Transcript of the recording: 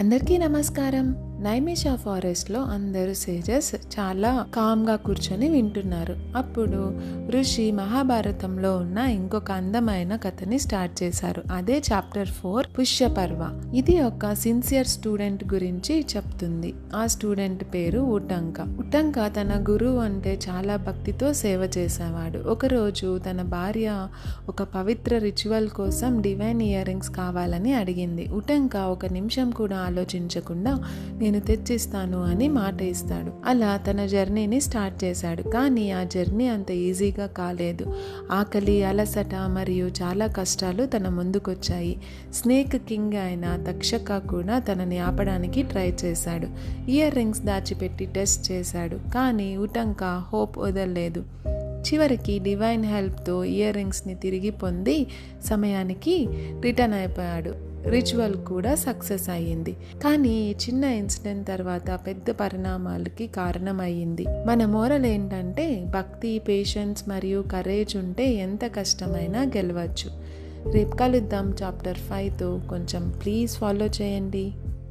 అందరికీ నమస్కారం. నైమిషా ఫారెస్ట్లో అందరూ సేజెస్ చాలా కామ్గా కూర్చొని వింటున్నారు. అప్పుడు ఋషి మహాభారతంలో ఉన్న ఇంకొక అందమైన కథని స్టార్ట్ చేశారు. అదే చాప్టర్ 4 పుష్యపర్వ. ఇది ఒక సిన్సియర్ స్టూడెంట్ గురించి చెప్తుంది. ఆ స్టూడెంట్ పేరు ఉటంక. ఉటంక తన గురువు అంటే చాలా భక్తితో సేవ చేసేవాడు. ఒకరోజు తన భార్య ఒక పవిత్ర రిచువల్ కోసం డివైన్ ఇయర్ రింగ్స్ కావాలని అడిగింది. ఉటంక ఒక నిమిషం కూడా ఆలోచించకుండా నేను తెచ్చిస్తాను అని మాట ఇస్తాడు. అలా తన జర్నీని స్టార్ట్ చేశాడు. కానీ ఆ జర్నీ అంత ఈజీగా కాలేదు. ఆకలి, అలసట మరియు చాలా కష్టాలు తన ముందుకొచ్చాయి. స్నేక్ కింగ్ అయిన తక్షక కూడా తనని ఆపడానికి ట్రై చేశాడు. ఇయర్ రింగ్స్ దాచిపెట్టి టెస్ట్ చేశాడు. కానీ ఉటంక హోప్ వదలలేదు. చివరికి డివైన్ హెల్ప్తో ఇయర్ రింగ్స్ని తిరిగి పొంది సమయానికి రిటర్న్ అయిపోయాడు. రిచువల్ కూడా సక్సెస్ అయ్యింది. కానీ ఈ చిన్న ఇన్సిడెంట్ తర్వాత పెద్ద పరిణామాలకి కారణమయ్యింది. మన మోరల్ ఏంటంటే భక్తి, పేషెన్స్ మరియు కరేజ్ ఉంటే ఎంత కష్టమైనా గెలవచ్చు. రేపు కలుద్దాం చాప్టర్ 5తో. కొంచెం ప్లీజ్ ఫాలో చేయండి.